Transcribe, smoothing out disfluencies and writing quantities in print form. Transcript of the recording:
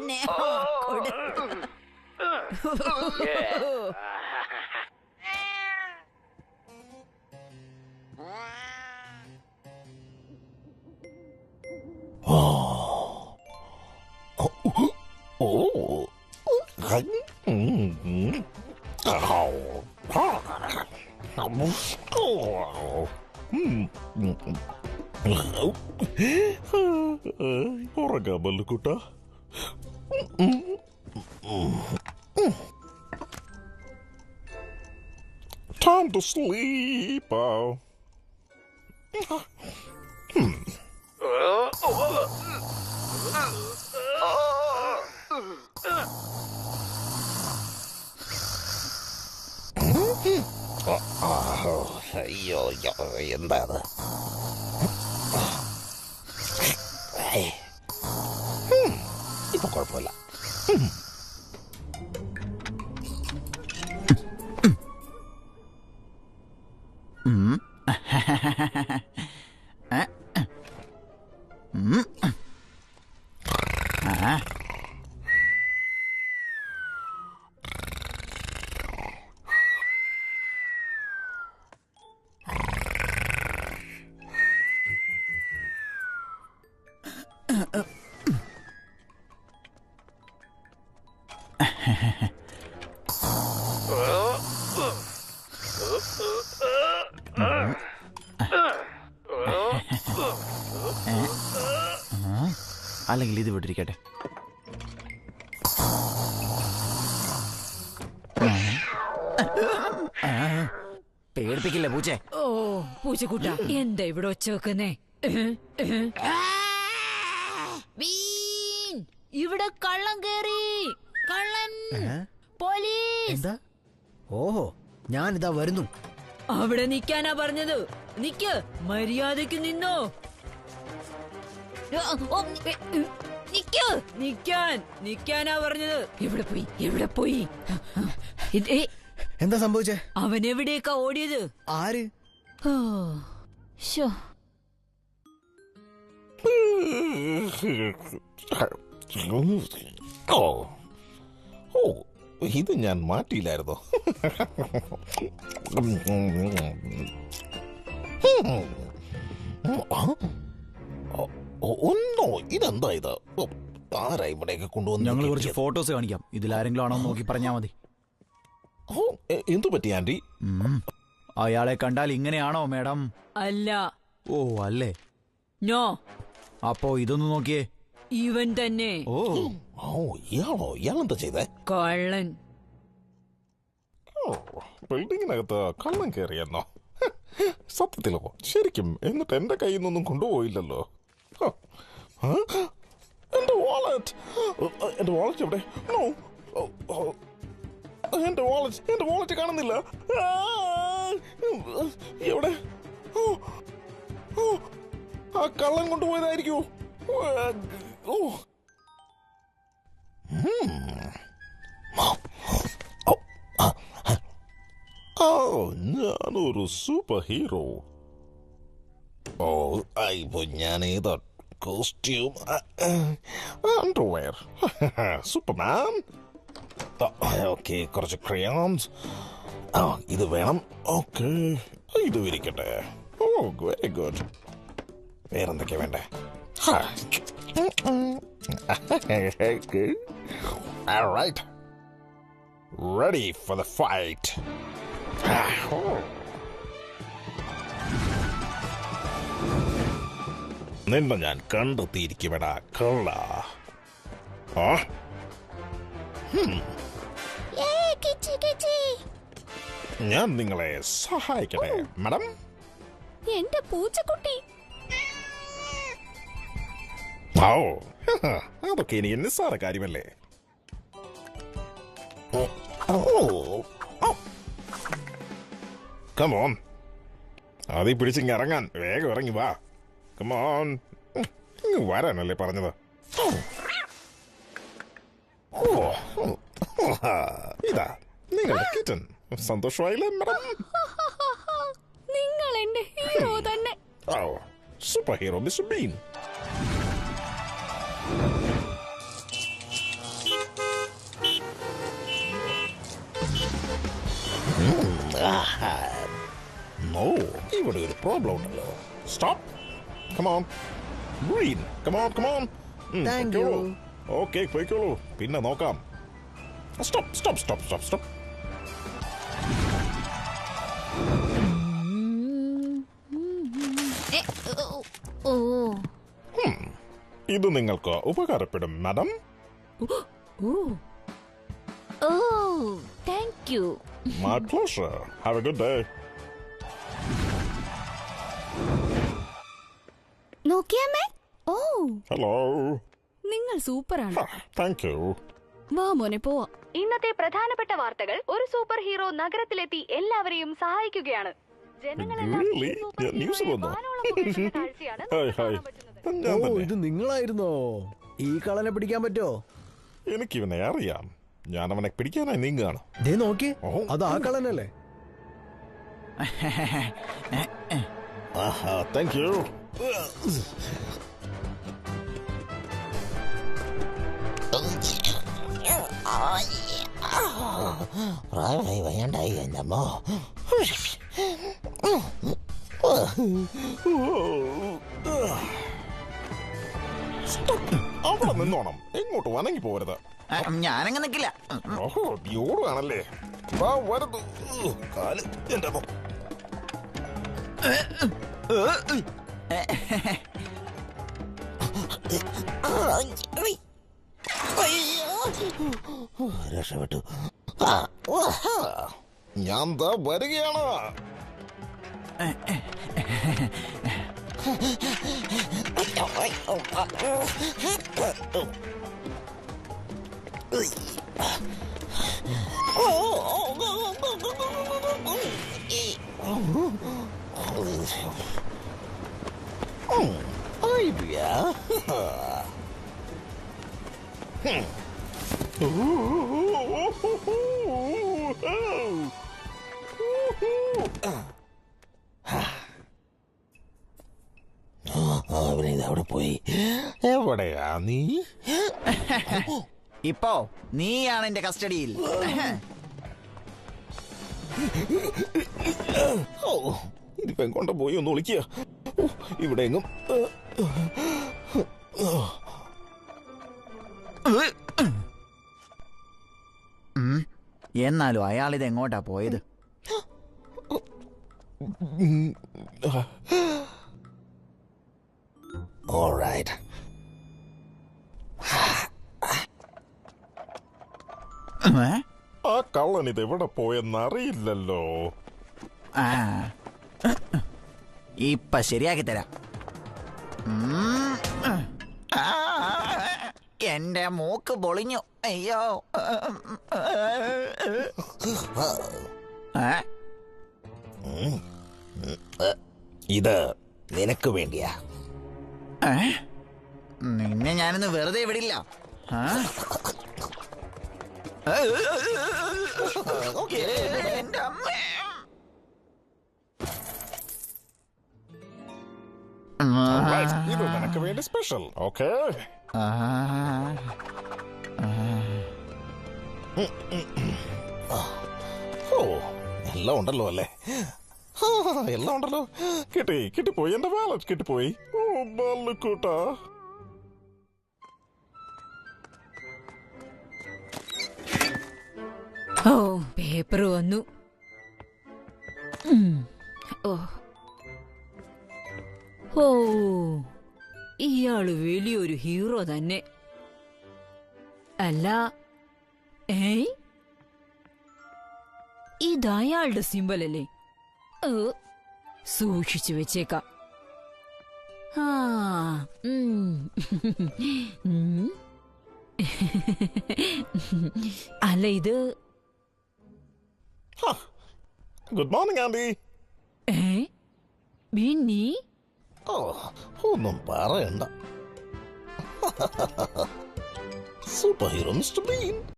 തന്നെ. ഉറങ്ങാൻ മല്ലുക്കുട്ട. Time to sleep. അയ്യോ എന്താ ഇപ്പൊ കുഴപ്പമില്ല. അല്ലെങ്കിൽ ഇത് വിട്ടിരിക്കട്ടെ. പേടിപ്പിക്കില്ല പൂച്ചേ. ഓ പൂച്ചക്കുട്ട, എന്താ ഇവിടെ ഒച്ച വെക്കുന്നേ? ഇവിടെ കള്ളൻ കേറി. കള്ളൻ. പോലീസ്. എന്താ? ഓഹോ, ഞാനിതാ വരുന്നു. അവിടെ നിക്കാനാ പറഞ്ഞത്. നിക്ക്, മര്യാദക്ക് നിന്നോ. നിക്കാനാ പറഞ്ഞത്. എവിടെ പോയി? എന്താ സംഭവിച്ചേ? അവൻ എവിടേക്കാ ഓടിയത്? ആര്? ഇത് ഞാൻ മാറ്റിയില്ലായിരുന്നോ? ഒന്നോ ഇതെന്താ ഇത്? ആരാ ഇവിടെയൊക്കെ കൊണ്ടുവന്ന്? ഞങ്ങൾ കുറച്ച് ഫോട്ടോസ് കാണിക്കാം. ഇതിലാരെങ്കിലും ആണോ നോക്കി പറഞ്ഞാ മതി. എന്തു പറ്റി ആന്റി? അയാളെ കണ്ടാൽ ഇങ്ങനെയാണോ മാഡം? അല്ല. ഓ അല്ലേ? നോ. അപ്പോ ഇതൊന്ന് നോക്കിയേ. ഇവൻ തന്നെ. ഓ ഇയാളെന്താ ചെയ്തേ? കള്ളൻ. ബിൽഡിങ്ങിനകത്ത് കള്ളൻ കയറിയെന്നോ? സത്യത്തിലോ? ശരിക്കും? എന്നിട്ട് എന്റെ കയ്യിൽ നിന്നൊന്നും കൊണ്ടുപോയില്ലല്ലോ. എന്റെ വാളറ്റ് എവിടെ? എന്റെ വാളറ്റ് കാണുന്നില്ല. എവിടെ? ആ കള്ളൻ കൊണ്ടുപോയതായിരിക്കോ? ഞാനൊരു സൂപ്പർ ഹീറോ. ഇപ്പൊ ഞാൻ ഏതാ കോസ്റ്റ്യൂം? അണ്ടർവെയർ. സൂപ്പർമാൻ. ഓക്കെ, കുറച്ച് ക്രയോൺസ്. ഇത് വേണം. ഓക്കെ, ഇത് വിരിക്കട്ടെ. Very good. വേറെന്തൊക്കെയാ വേണ്ടേ? Alright. Ready for the fight. നിന്നെ ഞാൻ കണ്ടെത്തിയിരിക്കുമെടാ കള്ള. ഞാൻ നിങ്ങളെ സഹായിക്കട്ടെ മാഡം? എന്റെ പൂച്ചക്കുട്ടി. അതൊക്കെ എനിക്ക് നിസ്സാര കാര്യമല്ലേ. കമോൺ, അതീ പിടിച്ചിങ്ങ ഇറങ്ങാൻ. വേഗം ഇറങ്ങി വാ. കമോൺ, വരാനല്ലേ പറഞ്ഞത്? ഇതാ നിങ്ങളുടെ കിറ്റൻ. സന്തോഷമായില്ലേ മാഡം? നിങ്ങൾ എന്റെ ഹീറോ തന്നെ. Super hero mister Bean. No, ഇവിടെ ഒരു പ്രോബ്ലം ഉണ്ടല്ലോ. Stop. Come on. Green. Come on, come on. Thank പൊയ്ക്കോളൂ. you. Okay, പൊയ്ക്കോളൂ. പിന്നെ നോക്കാം. Stop, stop, stop, stop, stop. ഏ, ഓ ഇത് നിങ്ങൾക്ക് ഉപകാരപ്പെടും മാഡം. ഓ ഓ thank you. My pleasure. Have a good day. നോക്കിയമ്മേ. ഓ Hello. നിങ്ങൾ സൂപ്പറാണ്. Thank you. വാ മോനെ പോവാ. ഇന്നത്തെ പ്രധാനപ്പെട്ട വാർത്തകൾ. ഒരു സൂപ്പർ ഹീറോ നഗരത്തിലെത്തി എല്ലാവരെയും സഹായിക്കുകയാണ്. ജനങ്ങളെല്ലാം ഈ Really? സൂപ്പർ ഞാൻ ന്യൂസ് ഹീറോയെ വന്നോ? വാനോളം പുകഴ്ത്തുന്ന കാഴ്ചയാണ് നമുക്ക് ഹായ് ഹായ്. കാണാൻ പറ്റുന്നത്. ഞാൻ ഓ തന്നെ. ഇത് നിങ്ങളായിരുന്നോ? ഈ കള്ളനെ പിടിക്കാൻ പറ്റോ? എനിക്കിവനെ അറിയാം. ഞാൻ അവനെ പിടിക്കാനായി നീങ്ങുകയാണ്. ദേ നോക്കി, ഓ. അത് ആ കള്ളനല്ലേ? Thank you. പ്രായമായി വയ്യാണ്ടായി എൻ്റെ അമ്മ. അവിടെ നിന്നോണം. എങ്ങോട്ട് വനങ്ങി പോരുത്. ഞാനങ്ങ് നിക്കില്ല. ഓഹോ, യോടുകയാണല്ലേ. വാ, വരുന്നു. കാല് എന്റെ അമ്മ. രക്ഷപ്പെട്ടു. ഞാൻ ദാ വരികയാണ്. Idea. അവനെ അവിടെ പോയി. എവിടെയാ നീ? ഇപ്പോ നീയാണ് എന്റെ കസ്റ്റഡിയിൽ. ഓ, ഇതിപ്പോ കൊണ്ട് പോയി ഒന്ന് വിളിക്കുക. ഇവിടെ എങ്ങും എന്നാലും അയാൾ ഇത് എങ്ങോട്ടാ പോയത്? All right. ആ കള്ളൻ ഇത് എവിടെ പോയെന്നറിയില്ലല്ലോ. ആ, ഇപ്പൊ ശരിയാക്കി തരാം. എന്റെ മൂക്ക് പൊളിഞ്ഞു. അയ്യോ. ഇത് നിനക്ക് വേണ്ടിയാ. നിന്നെ ഞാനിന്ന് വെറുതെ വിടില്ല. എന്റെ അമ്മ. Right, ഇത് നിനക്ക് വേണ്ടി സ്പെഷ്യൽ. ഓക്കേ. ഓ, എല്ലാം ഉണ്ടല്ലോ അല്ലേ? എല്ലാം ഉണ്ടല്ലോ. കിട്ടിപ്പോയി. എന്റെ വാലറ്റ് കിട്ടിപ്പോയി. ഓ, ബാലുക്കൂട്ടാ. ഓ പേപ്പർ വന്നു. ഓ ഓ ഇയാള് വലിയൊരു ഹീറോ തന്നെ അല്ല. ഇതയാളുടെ സിമ്പൽ അല്ലേ? സൂക്ഷിച്ചു വെച്ചേക്കാം. ആ അല്ല ഇത് ഗുഡ് മോർണിംഗ് ആൻഡി. ബിന്നി. ഓ, ഒന്നും പറയണ്ട. Super hero mister been.